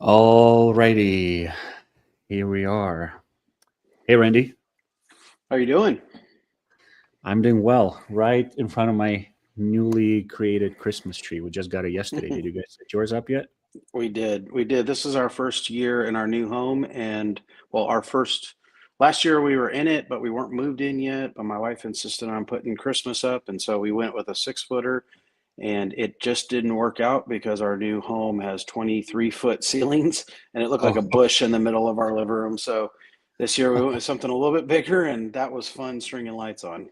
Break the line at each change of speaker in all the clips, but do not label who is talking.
Alrighty, here we are. Hey, Randy.
How are you doing?
I'm doing well. Right in front of my newly created Christmas tree. We just got it yesterday. Did you guys set yours up yet?
We did. This is our first year in our new home, and well, our first last year we were in it, but we weren't moved in yet. But my wife insisted on putting Christmas up, and so we went with a 6 footer, and it just didn't work out because our new home has 23-foot ceilings, and it looked like
Oh,
a bush in the middle of our living room. So this year we went with something a little bit bigger, and that was fun stringing lights on.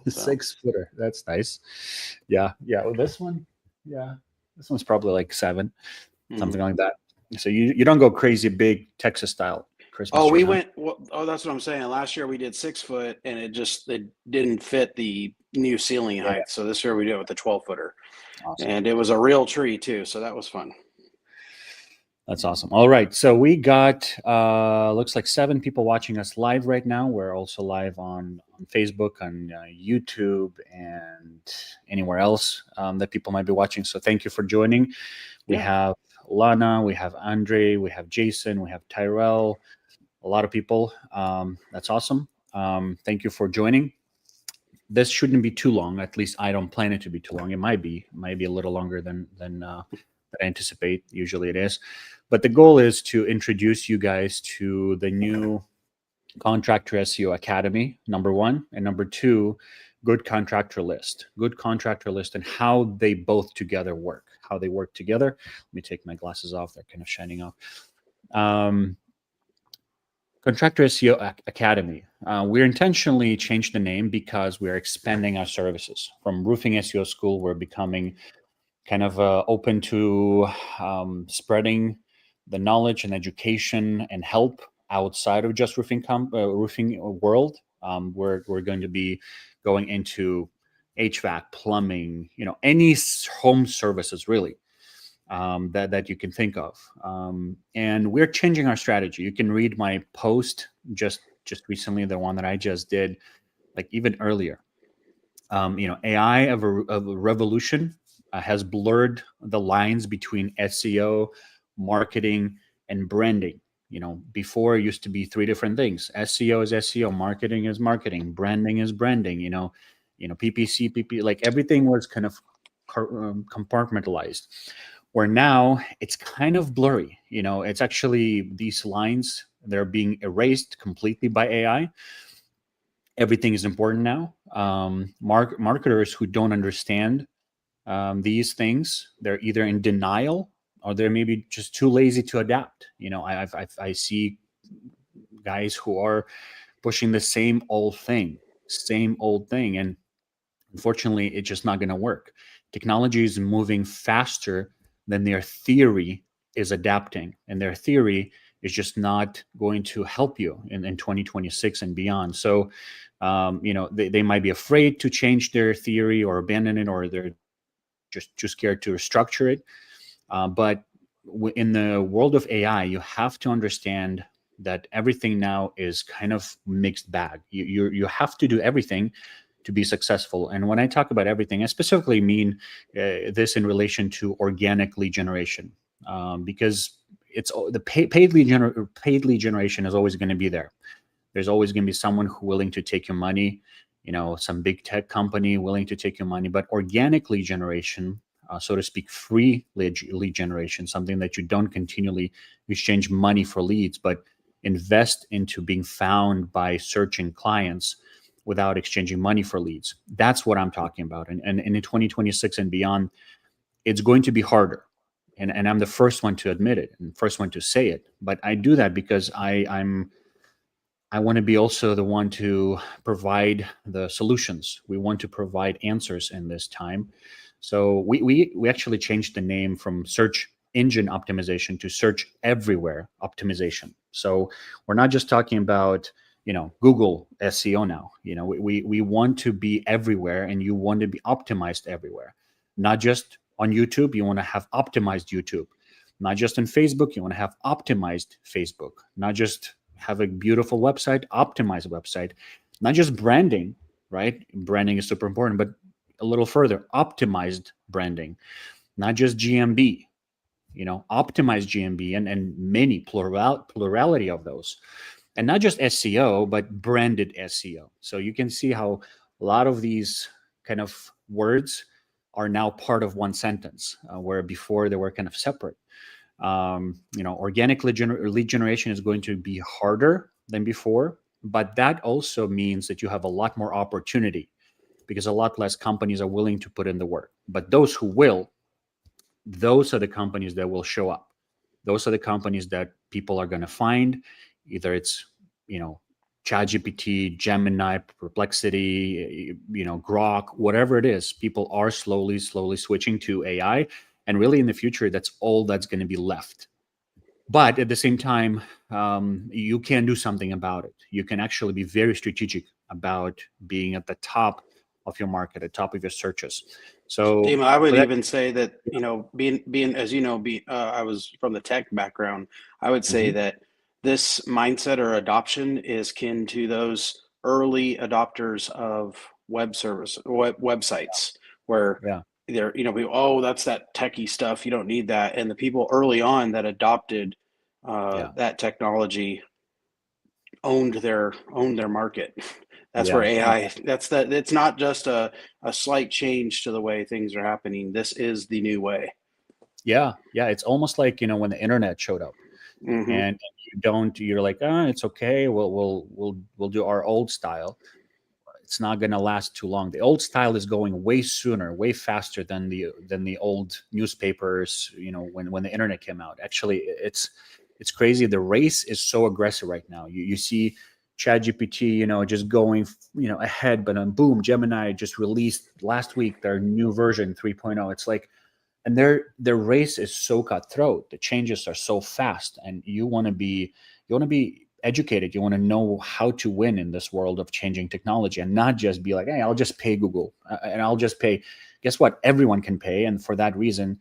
So.
6 footer. That's nice. Yeah, yeah. Well, this one, yeah, this one's probably like seven,
Mhm.
something like that. So you don't go crazy big Texas style Christmas
Oh,
tree,
we
huh?
went. Well, oh, that's what I'm saying. Last year we did 6 foot, and it didn't fit the new ceiling
Yeah,
height. So this year we did it with the 12 footer,
awesome.
and it was a real tree too. So that was fun.
That's awesome. All right. So we got looks like 7 people watching us live right now. We're also live on Facebook, on YouTube, and anywhere else that people might be watching. So thank you for joining. We
Yeah.
have Lana, we have Andre, we have Jason, we have Tyrell, a lot of people. That's awesome. Thank you for joining. This shouldn't be too long. At least I don't plan it to be too long. It might be a little longer than I anticipate. Usually it is, but the goal is to introduce you guys to the new Contractor SEO Academy. Number one, and number two, Good contractor list, and how they both together work. How they work together. Let me take my glasses off. They're kind of shining off. Um, Contractor SEO Academy. We're intentionally changed the name because we're expanding our services. From roofing SEO school, we're becoming kind of open to spreading the knowledge and education and help outside of just roofing world. We're going to be going into HVAC, plumbing, any home services really that you can think of. And we're changing our strategy. You can read my post just recently, the one that I just did, like even earlier. AI of a revolution has blurred the lines between SEO, marketing, and branding. Before it used to be three different things. SEO is SEO, marketing is marketing, branding is branding. PPC, like everything was kind of compartmentalized. Where now it's kind of blurry. It's actually these lines, they're being erased completely by AI. Everything is important now. Marketers who don't understand these things, they're either in denial or they're maybe just too lazy to adapt. I see guys who are pushing the same old thing, and unfortunately, it's just not going to work. Technology is moving faster than their theory is adapting, and their theory is just not going to help you in 2026 and beyond. So, they might be afraid to change their theory or abandon it, or they're just too scared to restructure it. But in the world of AI, you have to understand that everything now is kind of mixed bag. You have to do everything to be successful. And when I talk about everything, I specifically mean this in relation to organic lead generation, because it's the paid lead generation is always going to be there. There's always going to be someone who willing to take your money, some big tech company willing to take your money. But organic lead generation, so to speak, free lead generation, something that you don't continually exchange money for leads, but invest into being found by searching clients without exchanging money for leads. That's what I'm talking about. And in 2026 and beyond, it's going to be harder. And I'm the first one to admit it and first one to say it. But I do that because I want to be also the one to provide the solutions. We want to provide answers in this time. So we actually changed the name from search engine optimization to search everywhere optimization. So we're not just talking about Google SEO now. We want to be everywhere, and you want to be optimized everywhere, not just on YouTube. You want to have optimized YouTube, not just on Facebook. You want to have optimized Facebook, not just have a beautiful website, optimized website, not just branding, right? Branding is super important, but a little further, optimized branding, not just GMB, optimized GMB, and many plurality of those, and not just SEO, but branded SEO. So you can see how a lot of these kind of words are now part of one sentence, where before they were kind of separate. Organic lead generation is going to be harder than before, but that also means that you have a lot more opportunity, because a lot less companies are willing to put in the work. But those who will, those are the companies that will show up. Those are the companies that people are going to find. Either it's, ChatGPT, Gemini, Perplexity, Grok, whatever it is, people are slowly switching to AI. And really in the future, that's all that's going to be left. But at the same time, you can do something about it. You can actually be very strategic about being at the top of your market, at the top of your searches. So
Dima, I would
for that,
even say that, being as you know, I was from the tech background. I would say
Mhm.
that this mindset or adoption is kin to those early adopters of websites, where
Yeah,
oh, that's that techie stuff. You don't need that. And the people early on that adopted
yeah,
that technology owned their market. That's where
yeah,
AI, it's not just a slight change to the way things are happening. This is the new way.
yeah, yeah. It's almost like when the internet showed up,
Hmm.
and you're like, it's okay. We'll do our old style. It's not going to last too long. The old style is going way sooner, way faster than the old newspapers. When the internet came out, actually, it's crazy. The race is so aggressive right now. You see ChatGPT, just going, ahead, but boom, Gemini just released last week their new version 3.0. It's like, and their race is so cutthroat. The changes are so fast, and you want to be educated. You want to know how to win in this world of changing technology, and not just be like, hey, I'll just pay Google, and I'll just pay. Guess what? Everyone can pay, and for that reason,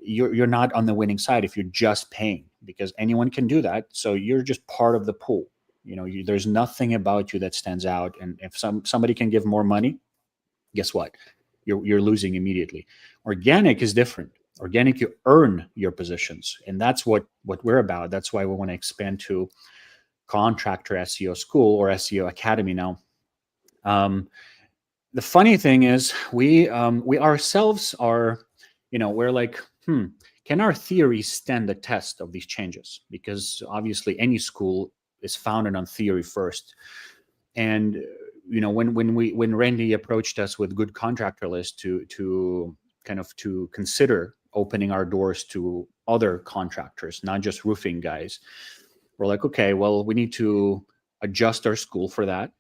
you're not on the winning side if you're just paying, because anyone can do that. So you're just part of the pool. There's nothing about you that stands out, and if somebody can give more money, guess what? You're losing immediately. Organic is different. Organic, you earn your positions, and that's what we're about. That's why we want to expand to Contractor SEO School, or SEO Academy now. The funny thing is, we ourselves are, we're like, can our theory stand the test of these changes? Because obviously, any school is founded on theory first. And when Randy approached us with Good Contractor List to kind of to consider opening our doors to other contractors, not just roofing guys, we're like, okay, well, we need to adjust our school for that.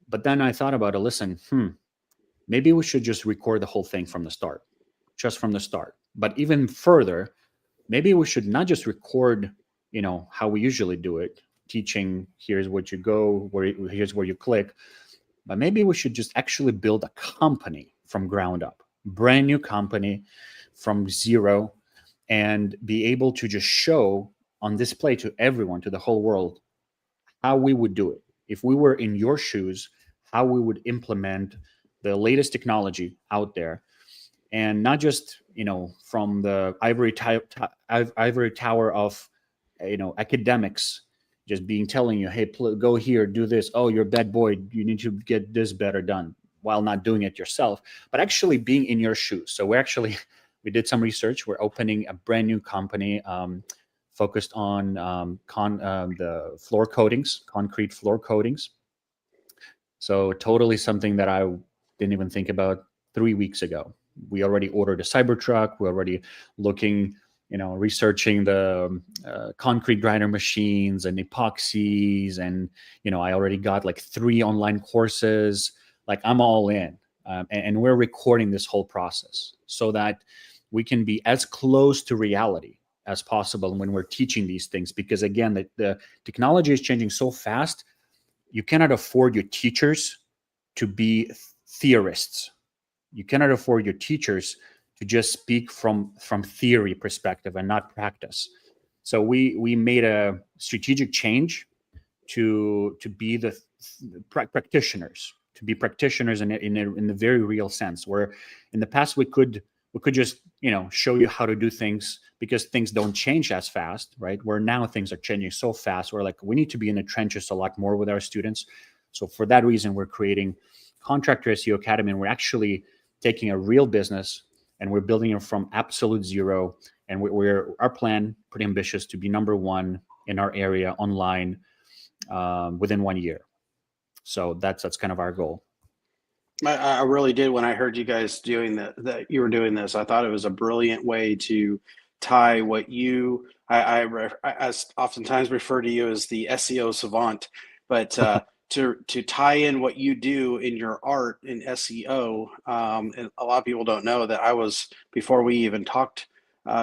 But then I thought about it. Listen, maybe we should just record the whole thing from the start, just from the start. But even further, maybe we should not just record, how we usually do it, teaching here's what you go, here's where you click, but maybe we should just actually build a company from ground up, brand new company from zero, and be able to just show on display to everyone, to the whole world, how we would do it. If we were in your shoes, how we would implement the latest technology out there, and not just from the ivory tower of academics, just telling you, hey, go here, do this, oh, you're a bad boy, you need to get this better done, while not doing it yourself, but actually being in your shoes. So we did some research. We're opening a brand new company, focused on the floor coatings, concrete floor coatings. So totally something that I didn't even think about 3 weeks ago. We already ordered a Cybertruck. We're already looking, researching the concrete grinder machines and epoxies. And, I already got like 3 online courses. Like, I'm all in. And we're recording this whole process so that we can be as close to reality as possible when we're teaching these things. Because again, the technology is changing so fast, you cannot afford your teachers to be theorists. You cannot afford your teachers to just speak from theory perspective and not practice. So we made a strategic change to be the practitioners, to be practitioners in the very real sense. Where in the past we could we could just, show you how to do things, because things don't change as fast, right? Where now things are changing so fast. We're like, we need to be in the trenches a lot more with our students. So for that reason, we're creating Contractor SEO Academy, and we're actually taking a real business and we're building it from absolute zero. And we're our plan, pretty ambitious, to be number one in our area online within 1 year. So that's kind of our goal.
I really did when I heard you guys doing that you were doing this. I thought it was a brilliant way to tie what I oftentimes refer to you as the SEO savant, but to tie in what you do in your art in SEO. And a lot of people don't know that I was, before we even talked,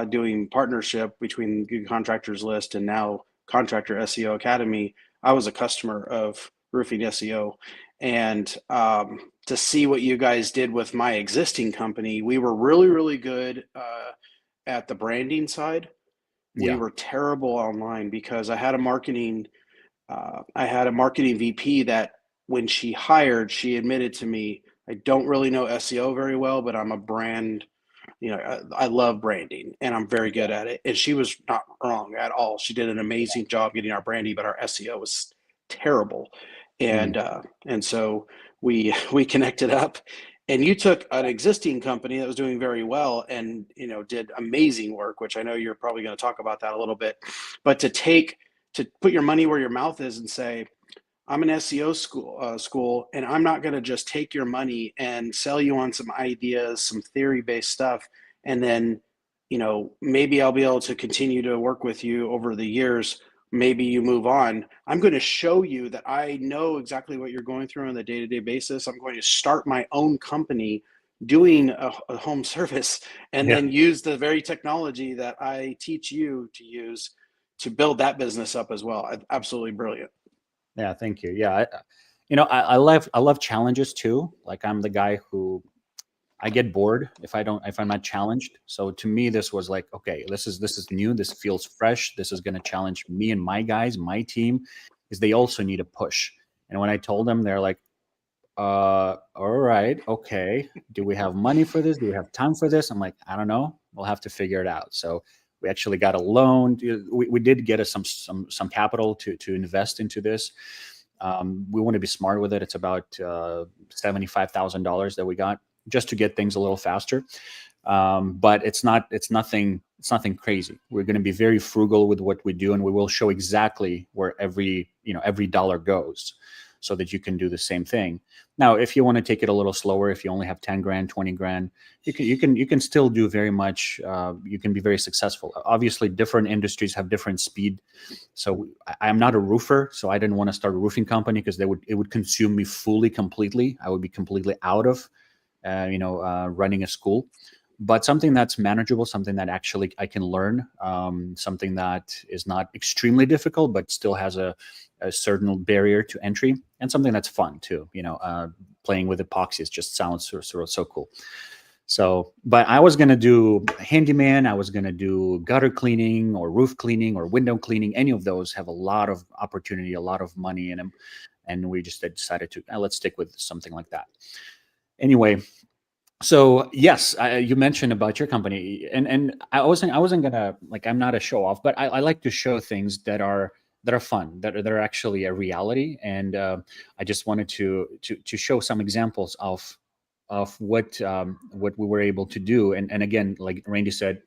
doing partnership between Good Contractors List and now Contractor SEO Academy. I was a customer of Roofing SEO, and to see what you guys did with my existing company, we were really, really good at the branding side. We were terrible online because I had a marketing VP that when she hired, she admitted to me, I don't really know SEO very well, but I'm a brand, I love branding and I'm very good at it. And she was not wrong at all. She did an amazing job getting our branding, but our SEO was terrible. And so we connected up, and you took an existing company that was doing very well and did amazing work, which I know you're probably going to talk about that a little bit. But to put your money where your mouth is and say, I'm an SEO school, and I'm not going to just take your money and sell you on some ideas, some theory-based stuff, and then maybe I'll be able to continue to work with you over the years. Maybe you move on. I'm going to show you that I know exactly what you're going through on a day-to-day basis. I'm going to start my own company doing a home service, and then use the very technology that I teach you to use to build that business up as well. Absolutely brilliant.
Yeah, thank you. Yeah, I love challenges too. Like, I'm the guy who, I get bored if I'm not challenged. So to me, this was like, okay, this is new. This feels fresh. This is going to challenge me and my guys, my team, because they also need a push. And when I told them, they're like, all right, okay. Do we have money for this? Do we have time for this? I'm like, I don't know. We'll have to figure it out. So we actually got a loan. We did get some capital to invest into this. We want to be smart with it. It's about $75,000 that we got just to get things a little faster. But it's nothing crazy. We're going to be very frugal with what we do, and we will show exactly where every dollar goes, so that you can do the same thing. Now, if you want to take it a little slower, if you only have 10 grand, 20 grand, you can still do very much. You can be very successful. Obviously, different industries have different speed. So I'm not a roofer, so I didn't want to start a roofing company because it would consume me completely. I would be completely out of running a school. But something that's manageable, something that actually I can learn, something that is not extremely difficult, but still has a certain barrier to entry, and something that's fun too. Playing with epoxies just sounds so cool. So, but I was going to do handyman, I was going to do gutter cleaning or roof cleaning or window cleaning. Any of those have a lot of opportunity, a lot of money in them. And we just decided to, let's stick with something like that. Anyway, so yes, you mentioned about your company, and I wasn't gonna, like, I'm not a show off, but I like to show things that are fun, that are actually a reality, and I just wanted to show some examples of what we were able to do, and again, like Randy said,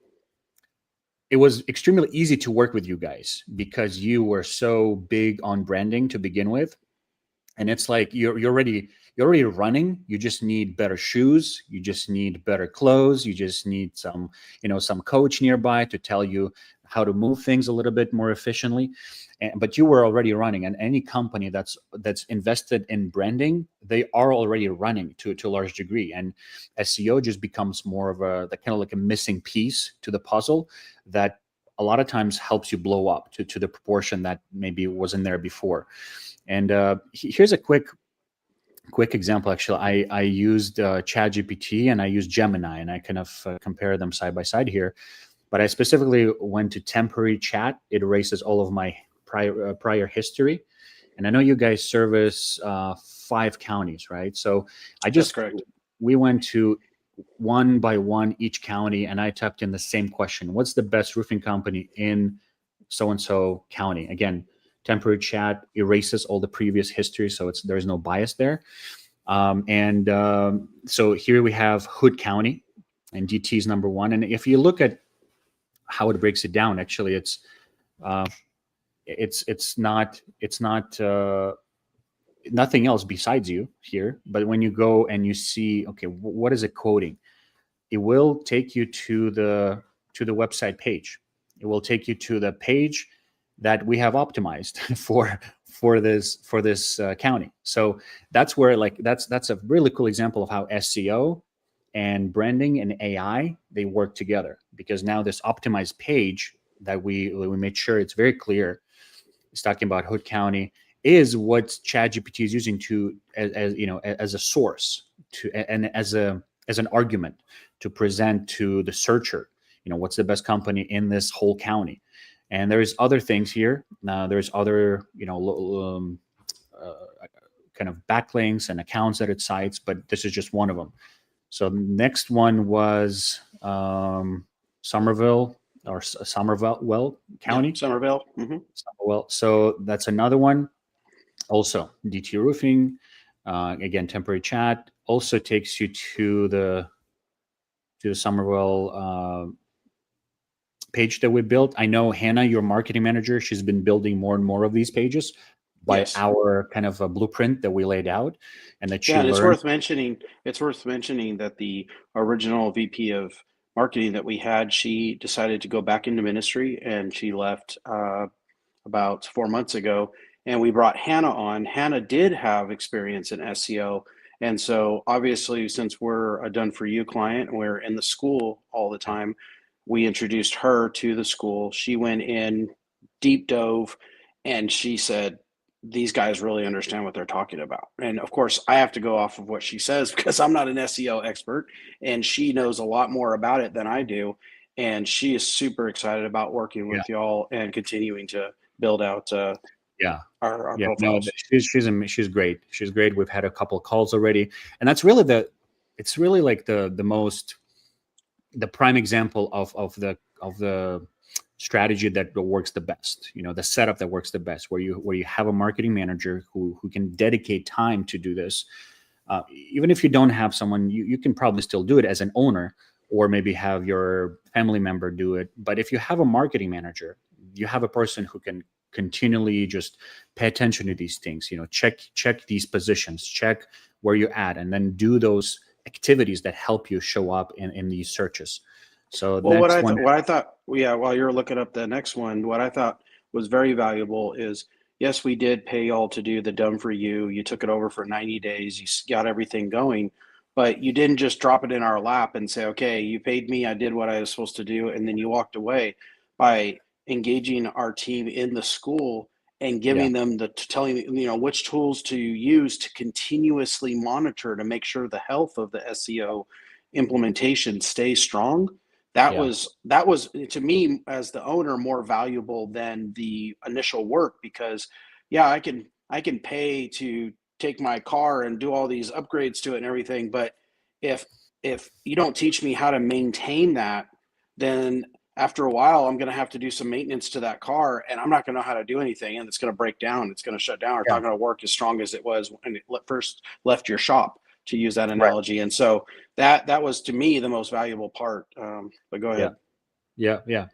it was extremely easy to work with you guys because you were so big on branding to begin with. And it's like you're already running. You just need better shoes. You just need better clothes. You just need some coach nearby to tell you how to move things a little bit more efficiently. But you were already running, and any company that's invested in branding, they are already running to a large degree. And SEO just becomes more of the kind of like a missing piece to the puzzle that a lot of times helps you blow up to the proportion that maybe wasn't there before. And here's a quick example. Actually, I used ChatGPT and I used Gemini, and I kind of compare them side by side here. But I specifically went to temporary chat. It erases all of my prior history. And I know you guys service 5 counties, right? So
That's correct.
We went to one by one each county, and I typed in the same question: what's the best roofing company in so and so county? Again, temporary chat erases all the previous history, so there's no bias there. So here we have Hood County, and DT is number one. And if you look at how it breaks it down, actually, it's not nothing else besides you here. But when you go and you see, okay, what is it quoting? It will take you to the website page. It will take you to the page that we have optimized for this county. So that's where, like, that's a really cool example of how SEO and branding and AI, they work together, because now this optimized page that we made sure it's very clear, it's talking about Hood County, is what ChatGPT is using to as a source to and as an argument to present to the searcher, what's the best company in this whole county. And there's other things here. There's other kind of backlinks and accounts that it cites, but this is just one of them. So next one was Somerville County.
Yeah, Somerville. Mm-hmm.
Somerville. So that's another one. Also, DT Roofing. Again, temporary chat also takes you to the Somerville page that we built. I know Hannah, your marketing manager, she's been building more and more of these pages by our kind of a blueprint that we laid out, and that she learned.
It's worth mentioning. It's worth mentioning that the original VP of marketing that we had, she decided to go back into ministry, and she left about 4 months ago. And we brought Hannah on. Hannah did have experience in SEO, and so obviously, since we're a done-for-you client, and we're in the school all the time, we introduced her to the school. She went in, deep dove, and she said, these guys really understand what they're talking about. And of course, I have to go off of what she says because I'm not an SEO expert, and she knows a lot more about it than I do. And she is super excited about working with y'all and continuing to build out our profiles.
No, she's great. She's great. We've had a couple of calls already, and that's really like the prime example of the strategy that works the best, the setup that works the best, where you have a marketing manager who can dedicate time to do this. Even if you don't have someone, you can probably still do it as an owner, or maybe have your family member do it. But if you have a marketing manager, you have a person who can continually just pay attention to these things, check these positions, check where you're at, and then do those activities that help you show up in these searches. So
what I thought, while you're looking up the next one, what I thought was very valuable is, yes, we did pay y'all to do the done for you. You took it over for 90 days. You got everything going, but you didn't just drop it in our lap and say, okay, you paid me, I did what I was supposed to do, and then you walked away. By engaging our team in the school and giving them telling which tools to use to continuously monitor to make sure the health of the SEO implementation stays strong. That was to me, as the owner, more valuable than the initial work, because I can pay to take my car and do all these upgrades to it and everything, but if you don't teach me how to maintain that, then after a while I'm going to have to do some maintenance to that car, and I'm not going to know how to do anything, and it's going to break down, it's going to shut down, or it's not going to work as strong as it was when it first left your shop, to use that analogy. And so that was, to me, the most valuable part. But go ahead.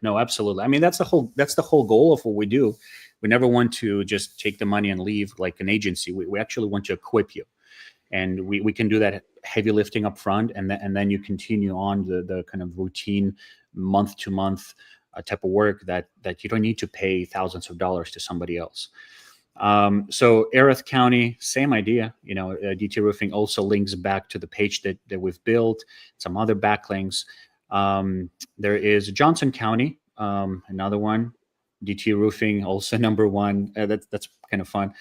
No, absolutely. I mean, that's the whole goal of what we do. We never want to just take the money and leave like an agency. We actually want to equip you, and we can do that heavy lifting up front, and then you continue on the kind of routine month to month type of work that you don't need to pay thousands of dollars to somebody else. So Erath County, same idea. DT Roofing also links back to the page that we've built, some other backlinks. There is Johnson County, another one. DT Roofing, also number one. That's kind of fun.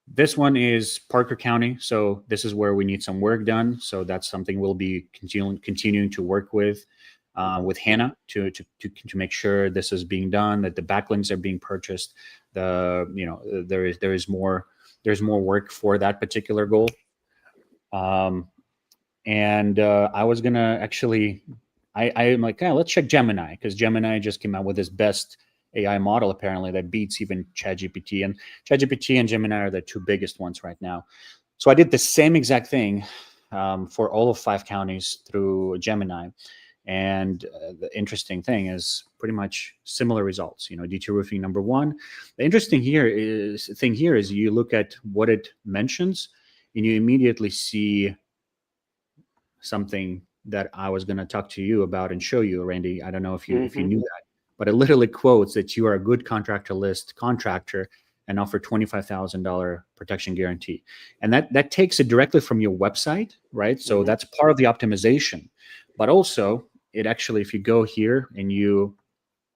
This one is Parker County. So this is where we need some work done. So that's something we'll be continuing to work with Hannah to make sure this is being done, that the backlinks are being purchased. There's more work for that particular goal. and I was gonna actually, I'm like, yeah, let's check Gemini, because Gemini just came out with this best AI model apparently that beats even ChatGPT, and ChatGPT and Gemini are the two biggest ones right now. So I did the same exact thing for all of 5 counties through Gemini. And the interesting thing is pretty much similar results. DT roofing number one. The interesting thing here is you look at what it mentions, and you immediately see something that I was going to talk to you about and show you, Randy. I don't know if you knew that, but it literally quotes that you are a good contractor list contractor and offer $25,000 protection guarantee. And that takes it directly from your website, right? So that's part of the optimization. But also, it actually, if you go here and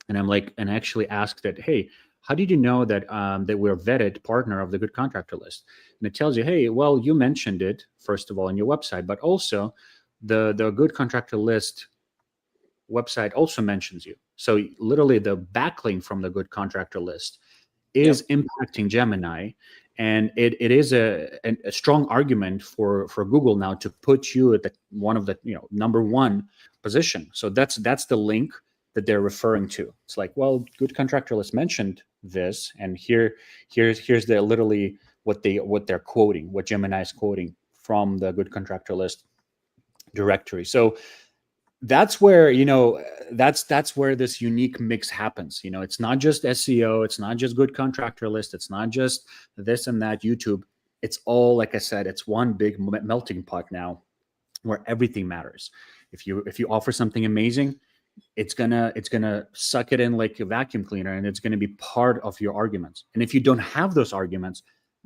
I'm like, and actually ask that, hey, how did you know that that we're vetted partner of the good contractor list? And it tells you, hey, well, you mentioned it first of all on your website, but also the good contractor list website also mentions you. So literally the backlink from the good contractor list is impacting Gemini, and it is a strong argument for Google now to put you at one of the number one position. So that's the link that they're referring to. It's like, well, good contractor list mentioned this, and here's the literally what they're quoting, what Gemini is quoting from the good contractor list directory. So that's where that's where this unique mix happens. It's not just SEO, it's not just good contractor list, it's not just this and that YouTube. It's all, like I said, it's one big melting pot now where everything matters. If you offer something amazing, it's gonna suck it in like a vacuum cleaner, and it's gonna be part of your arguments. And if you don't have those arguments,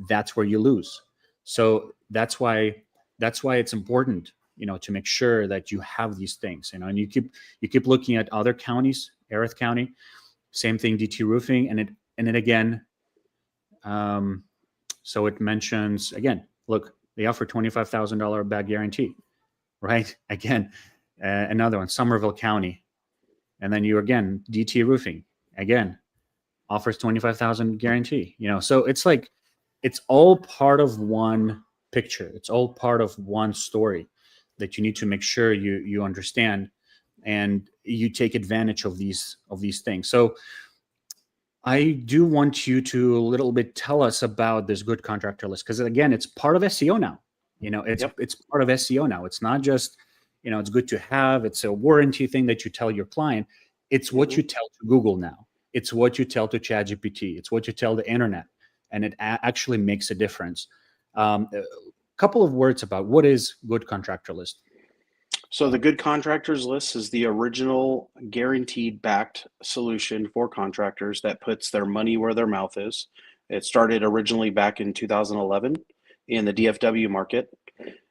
that's where you lose. So that's why it's important, to make sure that you have these things, and you keep looking at other counties, Erith County, same thing, DT roofing, and it again. So it mentions again, look, they offer $25,000 back guarantee, right? Again, another one, Somerville County. And then you again, DT roofing again offers 25,000 guarantee. So it's like it's all part of one picture. It's all part of one story that you need to make sure you understand, and you take advantage of these things. So I do want you to a little bit tell us about this good contractor list, because again, it's part of SEO now. It's part of SEO now. It's not just it's good to have. It's a warranty thing that you tell your client. It's what you tell to Google now. It's what you tell to ChatGPT. It's what you tell the internet, and it actually makes a difference. A couple of words about what is good contractor list.
So the good contractors list is the original guaranteed backed solution for contractors that puts their money where their mouth is. It started originally back in 2011 in the DFW market.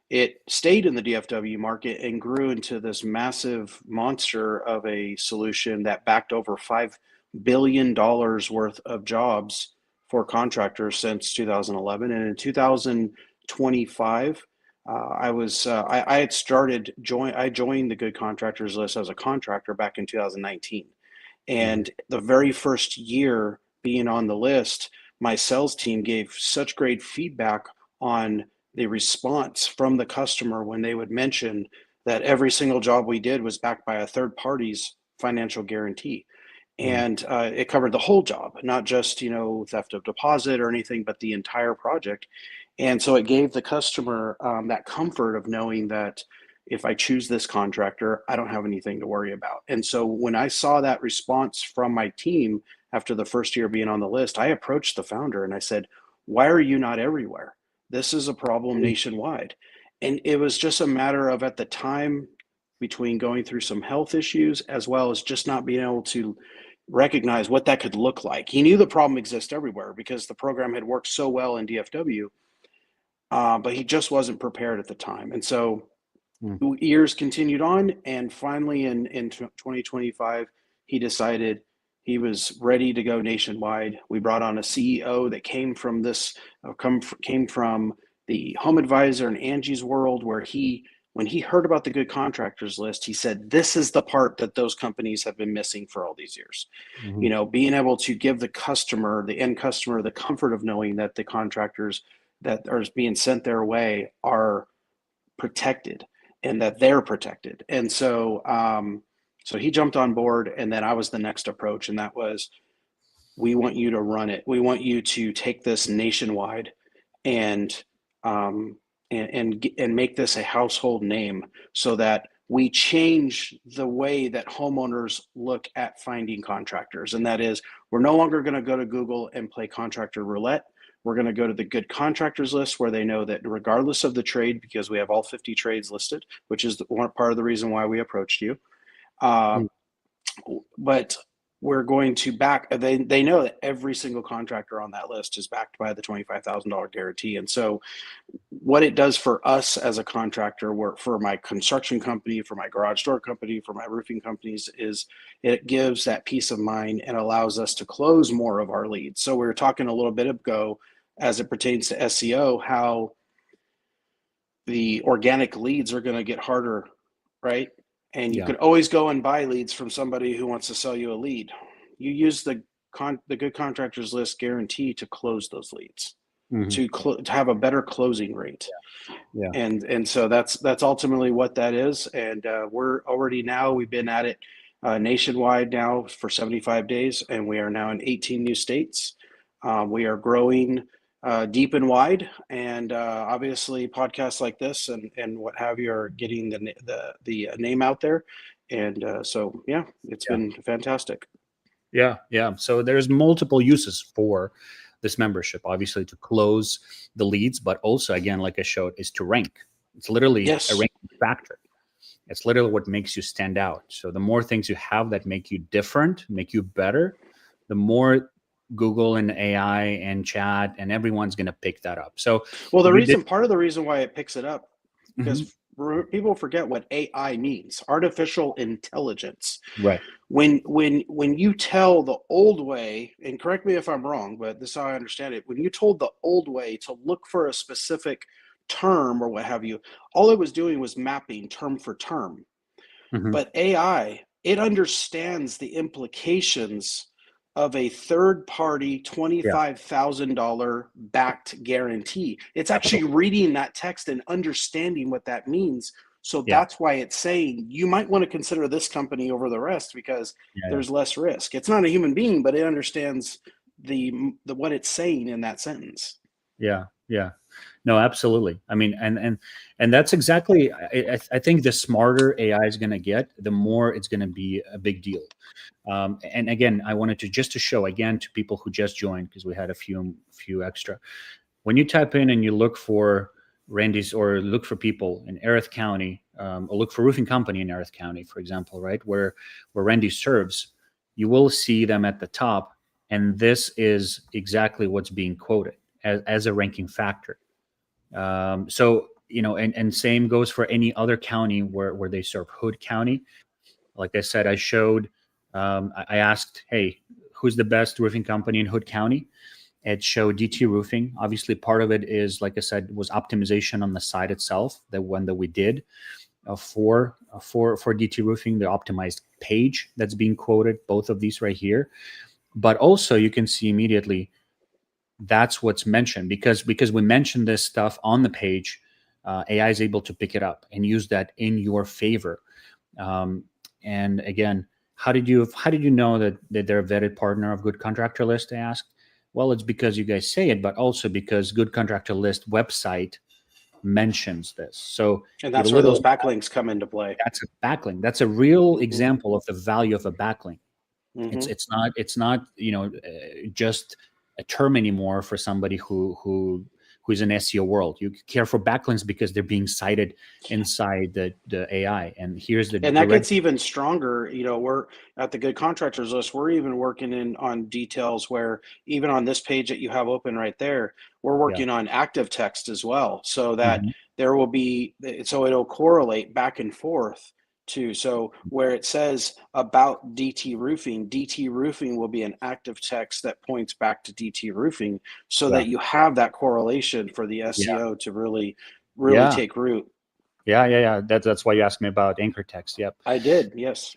It stayed in the DFW market and grew into this massive monster of a solution that backed over $5 billion worth of jobs for contractors since 2011. And in 2025, I joined the Good Contractors list as a contractor back in 2019. And the very first year being on the list, my sales team gave such great feedback on the response from the customer when they would mention that every single job we did was backed by a third party's financial guarantee. And it covered the whole job, not just, theft of deposit or anything, but the entire project. And so it gave the customer that comfort of knowing that if I choose this contractor, I don't have anything to worry about. And so when I saw that response from my team after the first year being on the list, I approached the founder and I said, why are you not everywhere? This is a problem nationwide. And it was just a matter of, at the time, between going through some health issues as well as just not being able to recognize what that could look like. He knew the problem exists everywhere because the program had worked so well in DFW, but he just wasn't prepared at the time. And so years continued on, and finally in 2025, he decided he was ready to go nationwide. We brought on a CEO that came from the Home Advisor and Angie's world, where when he heard about the good contractors list, he said, this is the part that those companies have been missing for all these years. Being able to give the end customer, the comfort of knowing that the contractors that are being sent their way are protected. and that they're protected. And so, so he jumped on board, and then I was the next approach, and that was, we want you to run it. We want you to take this nationwide and and make this a household name, so that we change the way that homeowners look at finding contractors. And that is, we're no longer going to go to Google and play contractor roulette. We're going to go to the good contractors list, where they know that regardless of the trade, because we have all 50 trades listed, which is one part of the reason why we approached you. But we're going to back, they know that every single contractor on that list is backed by the $25,000 guarantee. And so what it does for us as a contractor, for my construction company, for my garage door company, for my roofing companies, is it gives that peace of mind and allows us to close more of our leads. So we were talking a little bit ago, as it pertains to SEO, how the organic leads are going to get harder, right? And you could always go and buy leads from somebody who wants to sell you a lead. You use the good contractors list guarantee to close those leads, to have a better closing rate. And so that's ultimately what that is. And we're already now, we've been at it nationwide now for 75 days, and we are now in 18 new states. We are growing deep and wide, and obviously podcasts like this and what have you are getting the name out there. And so it's been fantastic.
So there's multiple uses for this membership, obviously to close the leads, but also, again, like I showed, is to rank. It's literally a ranking factor. It's literally what makes you stand out. So the more things you have that make you different, make you better, the more Google and AI and chat and everyone's going to pick that up. So,
well, part of the reason why it picks it up, because people forget what AI means: artificial intelligence.
Right.
When you tell the old way, and correct me if I'm wrong, but this is how I understand it. When you told the old way to look for a specific term or what have you, all it was doing was mapping term for term. But AI, it understands the implications of a third-party $25,000 backed guarantee. It's actually reading that text and understanding what that means. So that's why it's saying you might want to consider this company over the rest, because there's less risk. It's not a human being, but it understands the what it's saying in that sentence.
No, absolutely. I mean, and that's exactly, I think the smarter AI is going to get, the more it's going to be a big deal. And again, I wanted to show again to people who just joined, because we had a few extra. When you type in and you look for Randy's, or look for people in Erath County, or look for roofing company in Erath County, for example, right, where Randy serves, you will see them at the top. And this is exactly what's being quoted as a ranking factor. So, and same goes for any other county where they serve. Hood County, like I said, I showed, I asked, hey, who's the best roofing company in Hood County? It showed DT Roofing. Obviously, part of it is, like I said, was optimization on the site itself, the one that we did for DT Roofing, the optimized page that's being quoted, both of these right here. But also you can see immediately that's what's mentioned, because we mentioned this stuff on the page. AI is able to pick it up and use that in your favor. And again, how did you know that they're a vetted partner of Good Contractor List? I asked. Well, it's because you guys say it, but also because Good Contractor List website mentions this. So,
and that's where those backlinks come into play.
That's a backlink. That's a real example of the value of a backlink. It's not just a term anymore for somebody who's in SEO world. You care for backlinks because they're being cited inside the AI. And here's the
that gets even stronger. We're at the Good Contractors List. We're even working on details where, even on this page that you have open right there, we're working on active text as well, so that there will be, so it'll correlate back and forth too. So where it says about DT Roofing will be an active text that points back to DT Roofing, so that you have that correlation for the SEO to really take root.
That's why you asked me about anchor text. Yep,
I did. Yes.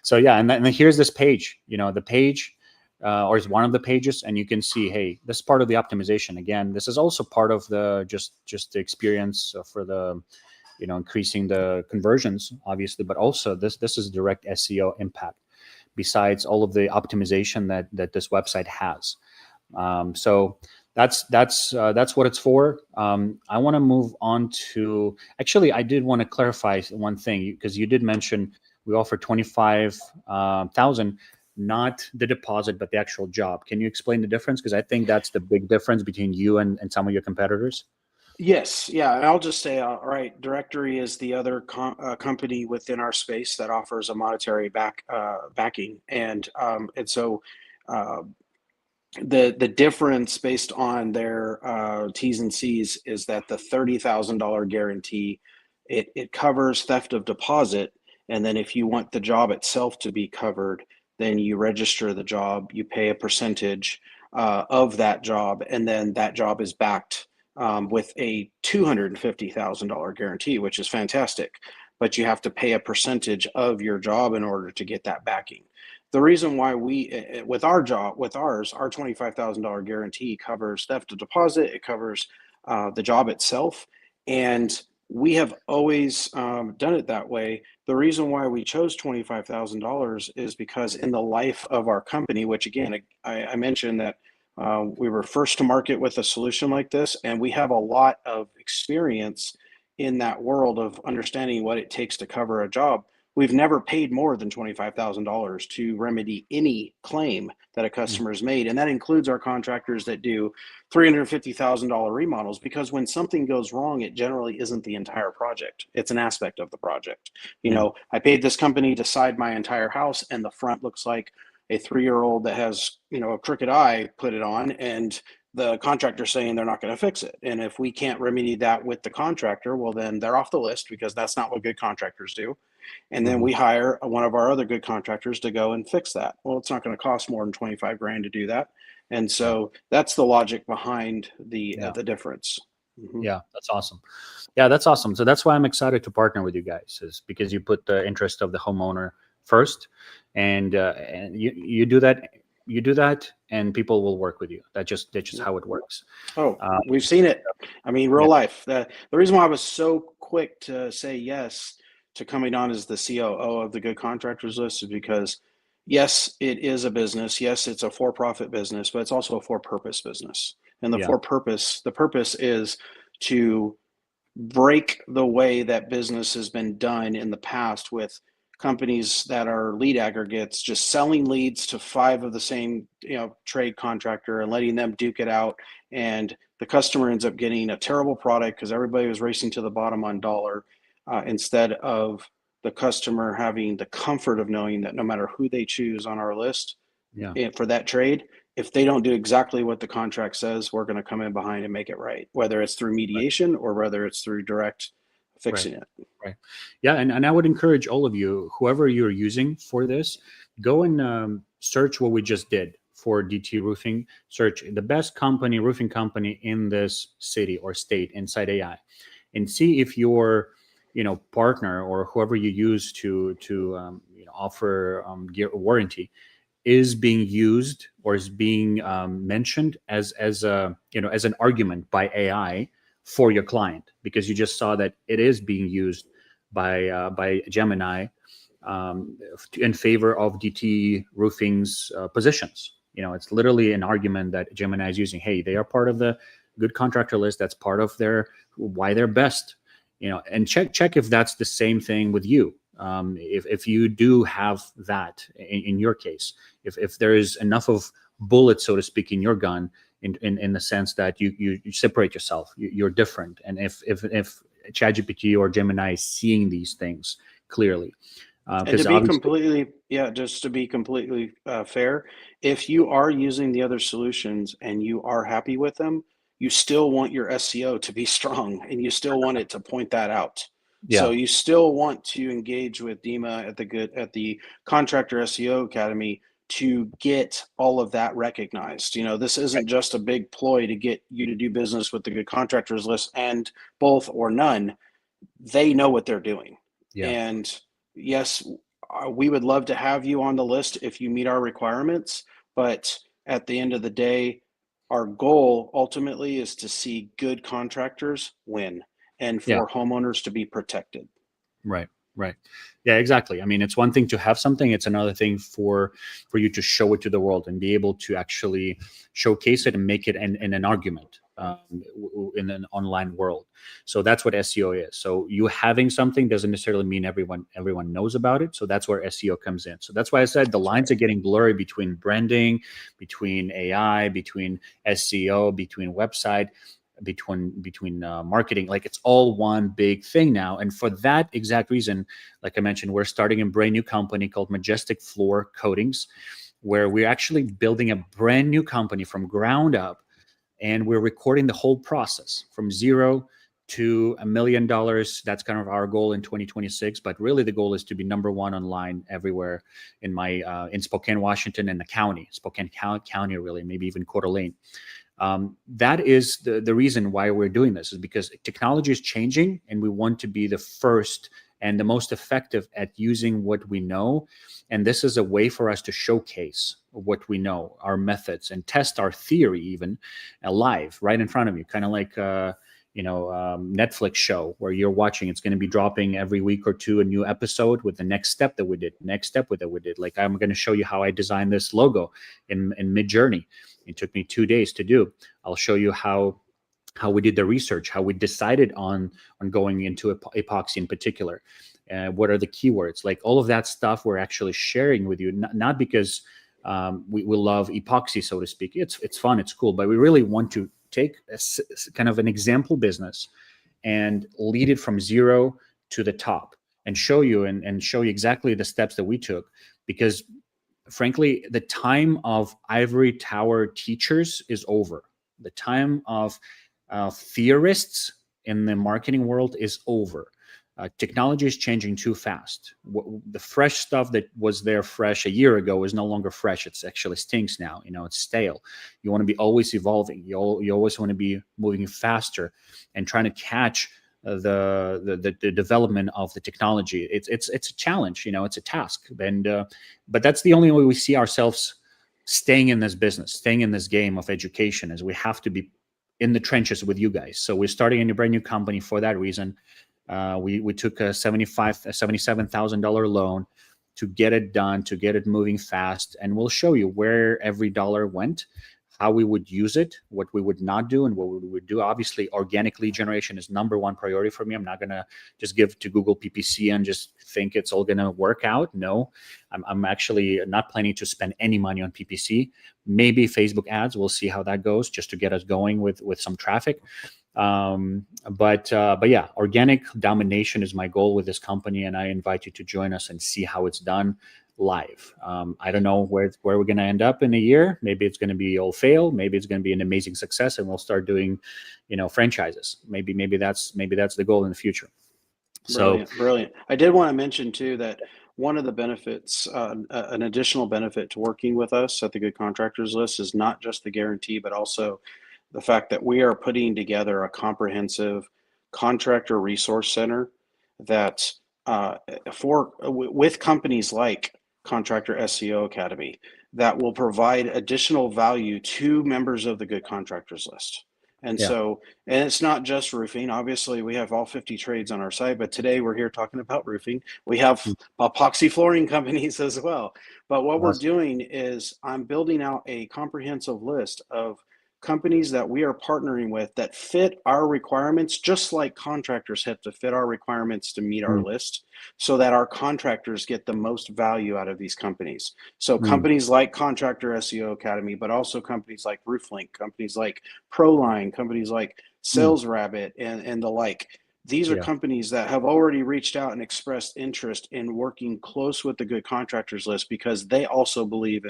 So and then here's this page. The page, or is one of the pages, and you can see, hey, this is part of the optimization. Again, this is also part of the just the experience for the increasing the conversions, obviously, but also this is direct SEO impact besides all of the optimization that this website has. So that's what it's for. I want to move on to, actually, I did want to clarify one thing, because you did mention we offer 25,000, not the deposit, but the actual job. Can you explain the difference? Because I think that's the big difference between you and some of your competitors.
Yes, yeah, and I'll just say, all right, Directory is the other company within our space that offers a monetary backing, and so uh, the difference based on their T's and C's is that the $30,000 guarantee, it covers theft of deposit, and then if you want the job itself to be covered, then you register the job, you pay a percentage of that job, and then that job is backed with a $250,000 guarantee, which is fantastic. But you have to pay a percentage of your job in order to get that backing. The reason why with our job, with ours, our $25,000 guarantee covers theft of deposit, it covers the job itself, and we have always done it that way. The reason why we chose $25,000 is because in the life of our company, which again, I mentioned that we were first to market with a solution like this, and we have a lot of experience in that world of understanding what it takes to cover a job. We've never paid more than $25,000 to remedy any claim that a customer's made. And that includes our contractors that do $350,000 remodels, because when something goes wrong, it generally isn't the entire project. It's an aspect of the project. I paid this company to side my entire house, and the front looks like a 3-year-old that has, a crooked eye put it on, and the contractor saying they're not going to fix it. And if we can't remedy that with the contractor, well, then they're off the list, because that's not what good contractors do. And then we hire one of our other good contractors to go and fix that. Well, it's not going to cost more than 25 grand to do that. And so that's the logic behind the difference.
Yeah, that's awesome. Yeah, that's awesome. So that's why I'm excited to partner with you guys, is because you put the interest of the homeowner first, and you do that. You do that, and people will work with you. That's just how it works.
Oh, we've seen it. I mean, real life. The reason why I was so quick to say yes to coming on as the COO of the Good Contractors List is because, yes, it is a business. Yes, it's a for-profit business, but it's also a for-purpose business. And the purpose is to break the way that business has been done in the past, with companies that are lead aggregates just selling leads to 5 of the same trade contractor and letting them duke it out, and the customer ends up getting a terrible product because everybody was racing to the bottom on dollar, instead of the customer having the comfort of knowing that no matter who they choose on our list for that trade, if they don't do exactly what the contract says, we're going to come in behind and make it right, whether it's through mediation or whether it's through direct fixing it.
Right. Yeah. And I would encourage all of you, whoever you're using for this, go and search what we just did for DT Roofing. Search the best roofing company in this city or state inside AI, and see if your partner or whoever you use to offer warranty is being used or is being mentioned as an argument by AI for your client, because you just saw that it is being used by Gemini in favor of DT Roofing's positions. It's literally an argument that Gemini is using. Hey, they are part of the Good Contractor List. That's part of why they're best. And check if that's the same thing with you. If you do have that in your case, if there is enough of bullets, so to speak, in your gun, in the sense that you separate yourself, you're different, and if ChatGPT or Gemini is seeing these things clearly.
And to be completely fair, if you are using the other solutions and you are happy with them, you still want your SEO to be strong, and you still want it to point that out. So you still want to engage with Dima at the Contractor SEO Academy to get all of that recognized. This isn't just a big ploy to get you to do business with the Good Contractors List and both or none. They know what they're doing. And yes, we would love to have you on the list if you meet our requirements, but at the end of the day, our goal ultimately is to see good contractors win. and for homeowners to be protected.
Right. Right. Yeah, exactly. I mean, it's one thing to have something. It's another thing for you to show it to the world and be able to actually showcase it and make it in an argument in an online world. So that's what SEO is. So you having something doesn't necessarily mean everyone knows about it. So that's where SEO comes in. So that's why I said the lines are getting blurry between branding, between AI, between SEO, between website, between marketing. Like, it's all one big thing now. And for that exact reason, like I mentioned, we're starting a brand new company called Majestic Floor Coatings, where we're actually building a brand new company from ground up, and we're recording the whole process from zero to $1 million. That's kind of our goal in 2026. But really, the goal is to be number one online everywhere in in Spokane, Washington, and the county, Spokane County, really, maybe even Coeur d'Alene. That is the reason why we're doing this, is because technology is changing, and we want to be the first and the most effective at using what we know. And this is a way for us to showcase what we know, our methods, and test our theory even live right in front of you, kind of like Netflix show where you're watching. It's going to be dropping every week or two, a new episode with the next step that we did. Like, I'm going to show you how I designed this logo in Mid-Journey. It took me 2 days to do. I'll show you how we did the research, how we decided on going into epoxy in particular, what are the keywords, like all of that stuff we're actually sharing with you, not because we love epoxy, so to speak. It's fun, it's cool, but we really want to take kind of an example business and lead it from zero to the top and show you exactly the steps that we took, because frankly, the time of ivory tower teachers is over. The time of theorists in the marketing world is over. Technology is changing too fast. The fresh stuff that was there fresh a year ago is no longer fresh. It's actually stinks now. It's stale. You want to be always evolving. You always want to be moving faster and trying to catch the development of the technology. It's a challenge. It's a task. And but that's the only way we see ourselves staying in this business, staying in this game of education, is we have to be in the trenches with you guys. So we're starting a brand new company for that reason. We took a $77,000 loan to get it done, to get it moving fast, and we'll show you where every dollar went, how we would use it, what we would not do, and what we would do. Obviously, organic lead generation is number one priority for me. I'm not going to just give to Google PPC and just think it's all going to work out. No, I'm actually not planning to spend any money on PPC. Maybe Facebook ads. We'll see how that goes, just to get us going with some traffic. But yeah, organic domination is my goal with this company, and I invite you to join us and see how it's done live. I don't know where we're going to end up in a year. Maybe it's going to be all fail. Maybe it's going to be an amazing success, and we'll start doing, franchises. Maybe that's the goal in the future.
Brilliant. I did want to mention too that one of the benefits, an additional benefit to working with us at the Good Contractors List, is not just the guarantee, but also the fact that we are putting together a comprehensive contractor resource center that with companies like Contractor SEO Academy that will provide additional value to members of the Good Contractors List. And so, and it's not just roofing. Obviously, we have all 50 trades on our site, but today we're here talking about roofing. We have epoxy flooring companies as well. But what we're doing is I'm building out a comprehensive list of companies that we are partnering with that fit our requirements, just like contractors have to fit our requirements to meet our list, so that our contractors get the most value out of these companies. So companies like Contractor SEO Academy, but also companies like RoofLink, companies like ProLine, companies like Sales Rabbit, and the like. These are companies that have already reached out and expressed interest in working close with the Good Contractors List, because they also believe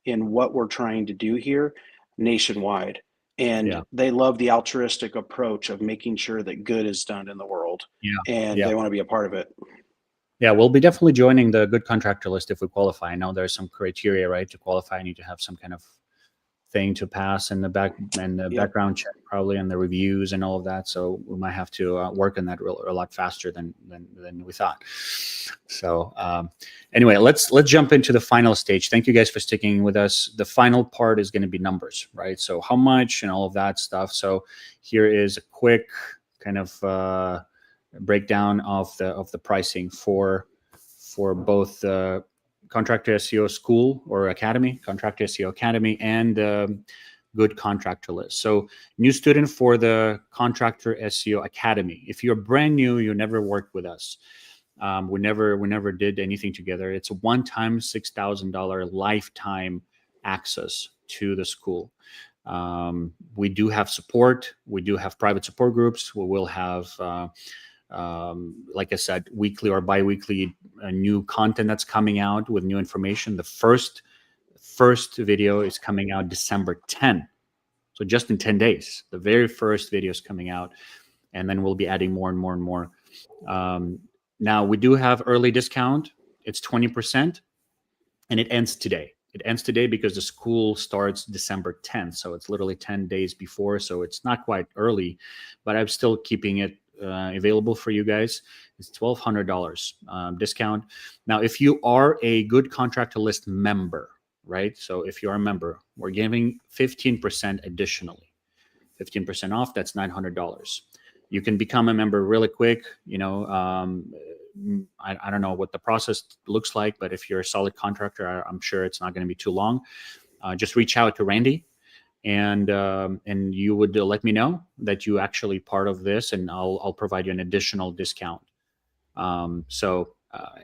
in what we're trying to do here nationwide. And they love the altruistic approach of making sure that good is done in the world. And they want to be a part of it.
Yeah, we'll be definitely joining the Good Contractor List if we qualify. I know there's some criteria, right? To qualify, you need to have some kind of thing to pass in the background check, probably, and the reviews and all of that. So we might have to work on that a lot faster than we thought. So anyway, let's jump into the final stage. Thank you guys for sticking with us. The final part is going to be numbers, right? So how much and all of that stuff. So here is a quick kind of breakdown of the pricing for both the Contractor SEO School or Academy, Contractor SEO Academy, and Good Contractor List. So new student for the Contractor SEO Academy. If you're brand new, you never worked with us. We never did anything together. It's a one-time $6,000 lifetime access to the school. We do have support. We do have private support groups. We will have, like I said, weekly or bi-weekly new content that's coming out with new information. The first video is coming out December 10. So just in 10 days, the very first video is coming out, and then we'll be adding more and more and more. Now we do have early discount. It's 20%, and it ends today. It ends today because the school starts December 10th. So it's literally 10 days before. So it's not quite early, but I'm still keeping it available for you guys. It's $1,200 discount. Now, if you are a Good Contractor List member, right? So if you are a member, we're giving 15% additionally, 15% off. That's $900. You can become a member really quick. You know, I don't know what the process looks like, but if you're a solid contractor, I'm sure it's not going to be too long. Just reach out to Randy, and you would let me know that you actually part of this, and I'll provide you an additional discount. And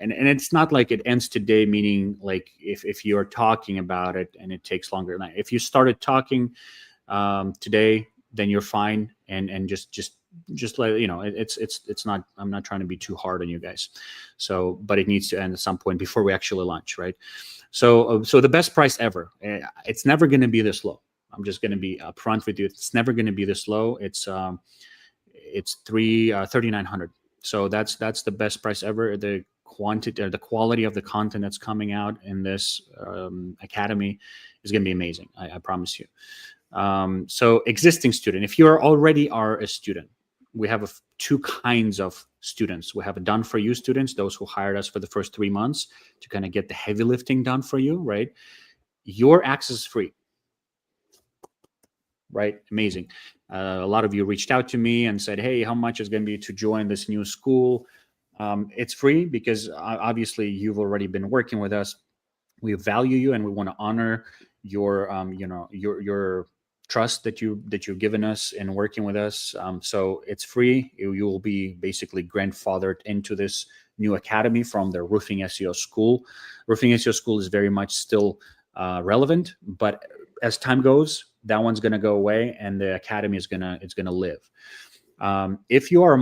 it's not like it ends today, meaning like if you're talking about it and it takes longer. If you started talking today, then you're fine, and just let you know, it's not, I'm not trying to be too hard on you guys. So, but it needs to end at some point before we actually launch, right? So the best price ever. It's never going to be this low. I'm just going to be upfront with you. It's never going to be this low. It's $3,900. So that's the best price ever. The quantity or the quality of the content that's coming out in this academy is going to be amazing. I promise you. So existing student, if you already are a student, we have two kinds of students. We have a done for you students, those who hired us for the first 3 months to kind of get the heavy lifting done for you, right? Your access is free, right? Amazing. A lot of you reached out to me and said, hey, how much is going to be to join this new school? It's free because obviously you've already been working with us. We value you and we want to honor your, your trust that you've given us in working with us. So it's free. You will be basically grandfathered into this new academy from the Roofing SEO School. Roofing SEO School is very much still relevant, but as time goes, that one's going to go away, and the academy is gonna live. If you are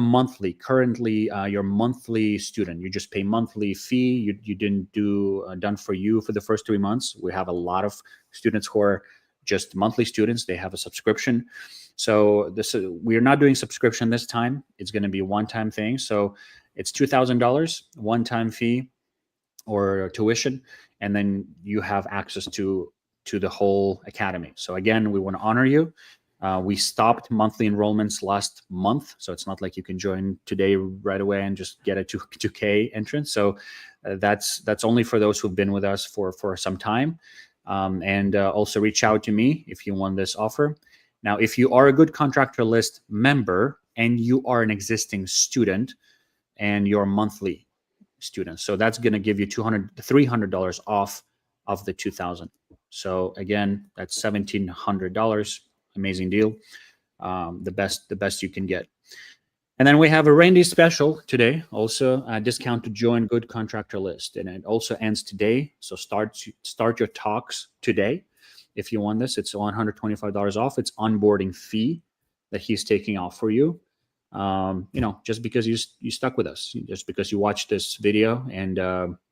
currently your monthly student, you just pay monthly fee. You didn't do done for you for the first 3 months. We have a lot of students who are just monthly students. They have a subscription. So we're not doing subscription this time. It's going to be a one-time thing. So it's $2,000 one-time fee or tuition, and then you have access to the whole academy. So again, we want to honor you. We stopped monthly enrollments last month, so it's not like you can join today right away and just get a 2K entrance. So that's only for those who've been with us for some time. And also reach out to me if you want this offer. Now, if you are a Good Contractor List member and you are an existing student and you're a monthly student, so that's going to give you $300 off of the $2,000. So again, that's $1,700. Amazing deal. The best you can get. And then we have a Randy special today, also a discount to join Good Contractor List, and it also ends today. So start your talks today. If you want this, it's $125 off. It's onboarding fee that he's taking off for you. Just because you stuck with us, just because you watched this video, and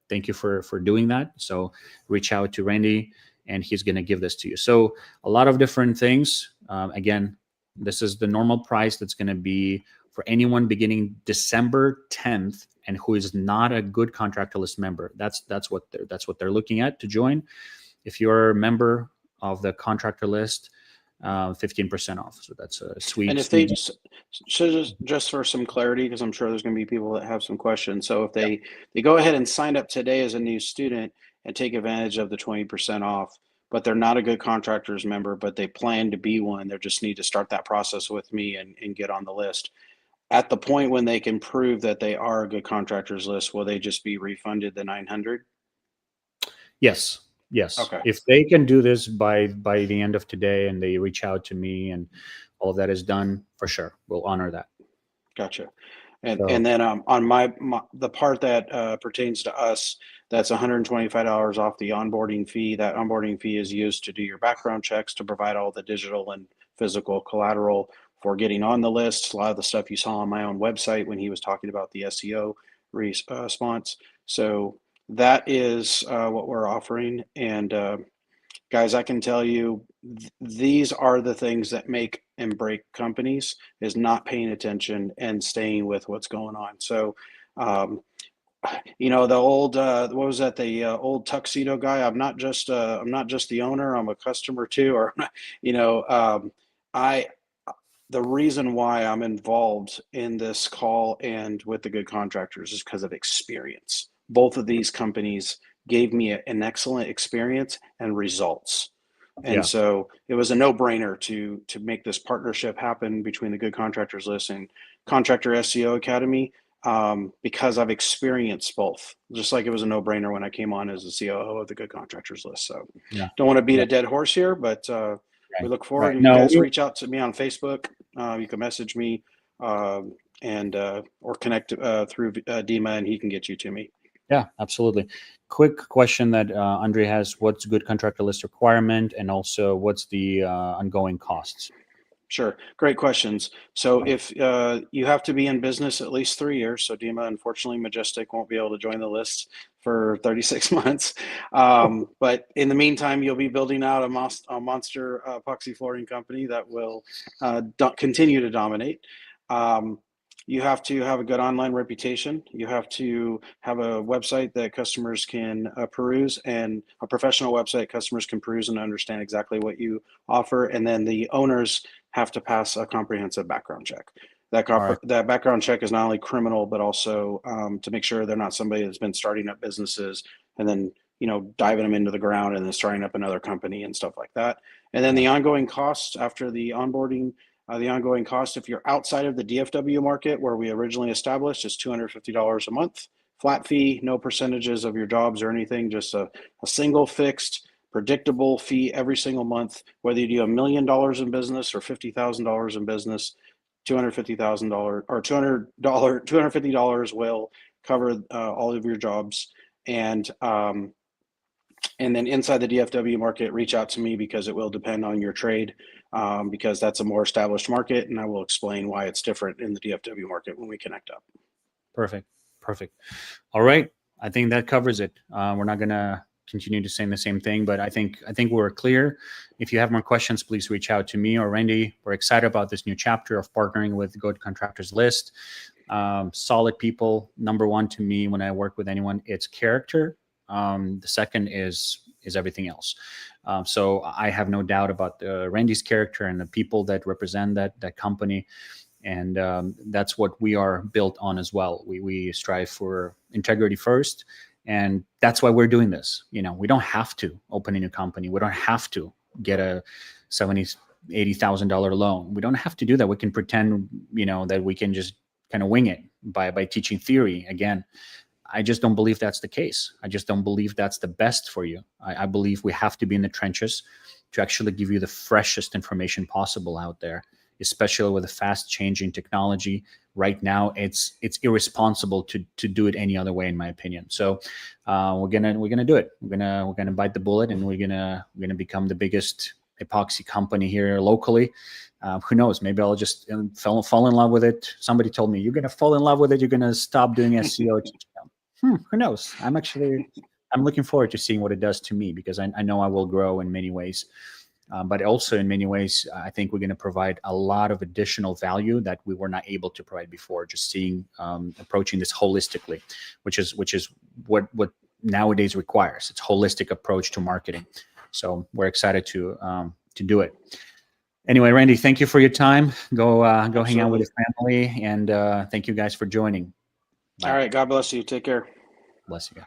thank you for doing that. So reach out to Randy, and he's going to give this to you. So a lot of different things. Again, this is the normal price that's going to be for anyone beginning December 10th and who is not a Good Contractor List member. That's what they're looking at to join. If you're a member of the Contractor List, 15% off. So that's a sweet.
And if they just for some clarity, because I'm sure there's going to be people that have some questions. So if they go ahead and sign up today as a new student and take advantage of the 20% off, but they're not a Good Contractors member, but they plan to be one, they just need to start that process with me and get on the list. at the point when they can prove that they are a good contractors list, will they just be refunded the 900?
Yes. Yes.
Okay.
If they can do this by the end of today and they reach out to me and all of that is done, for sure, we'll honor that.
Gotcha. And
So
then on the part that pertains to us, that's $125 off the onboarding fee. That onboarding fee is used to do your background checks, to provide all the digital and physical collateral for getting on the list. A lot of the stuff you saw on my own website when he was talking about the SEO response. So that is what we're offering. And guys, I can tell you, these are the things that make and break companies, is not paying attention and staying with what's going on. So, the old, what was that? The old tuxedo guy. I'm not just the owner. I'm a customer too. Or, you know, I, the reason why I'm involved in this call and with the good contractors is because of experience. Both of these companies gave me an excellent experience and results. And
yeah,
so it was a no-brainer to make this partnership happen between the Good Contractors List and Contractor SEO Academy, because I've experienced both. Just like it was a no-brainer when I came on as the COO of the Good Contractors List. So
yeah,
don't want to beat
yeah.
a dead horse here, but we
Right,
look forward.
right.
And you
No,
guys reach out to me on Facebook. You can message me, and or connect through Dima, and he can get you to me.
yeah, absolutely. Quick question that Andre has: what's good contractor list requirement, and also what's the ongoing costs?
Sure. Great questions. So if you have to be in business at least 3 years, so Dima, unfortunately, Majestic won't be able to join the list for 36 months. But in the meantime, you'll be building out a monster epoxy flooring company that will continue to dominate. You have to have a good online reputation. You have to have a website that customers can peruse, and a professional website customers can peruse and understand exactly what you offer. And then the owners have to pass a comprehensive background check.
All right.
That background check is not only criminal, but also to make sure they're not somebody that's been starting up businesses and then diving them into the ground and then starting up another company and stuff like that. And then
Yeah.
the ongoing costs after the onboarding. The ongoing cost, if you're outside of the DFW market where we originally established, is $250 a month. Flat fee, no percentages of your jobs or anything, just a single fixed predictable fee every single month. Whether you do $1 million in business or $50,000 in business, $250,000 or $250 will cover all of your jobs. And then inside the DFW market, reach out to me, because it will depend on your trade, because that's a more established market, and I will explain why it's different in the DFW market when we connect up.
Perfect. Perfect. All right. I think that covers it. We're not gonna continue to say the same thing, but I think we're clear. If you have more questions, please reach out to me or Randy. We're excited about this new chapter of partnering with Good Contractors List. Solid people. Number one to me when I work with anyone, it's character. The second is everything else. So I have no doubt about Randy's character and the people that represent that company. And that's what we are built on as well. We strive for integrity first, and that's why we're doing this. We don't have to open a new company. We don't have to get a $70,000-$80,000 loan. We don't have to do that. We can pretend, that we can just kind of wing it by teaching theory. Again, I just don't believe that's the case. I just don't believe that's the best for you. I believe we have to be in the trenches to actually give you the freshest information possible out there, especially with a fast changing technology. Right now, it's irresponsible to do it any other way, in my opinion. So we're gonna do it. We're gonna bite the bullet, and we're gonna become the biggest epoxy company here locally. Who knows? Maybe I'll just fall in love with it. Somebody told me, you're gonna fall in love with it. You're gonna stop doing SEO. Who knows? I'm looking forward to seeing what it does to me, because I know I will grow in many ways. But also in many ways, I think we're going to provide a lot of additional value that we were not able to provide before. Just approaching this holistically, which is what nowadays requires. It's holistic approach to marketing. So we're excited to do it. Anyway, Randy, thank you for your time. Go hang out with your family, and thank you guys for joining. Bye.
All right. God bless you. Take care.
Bless you.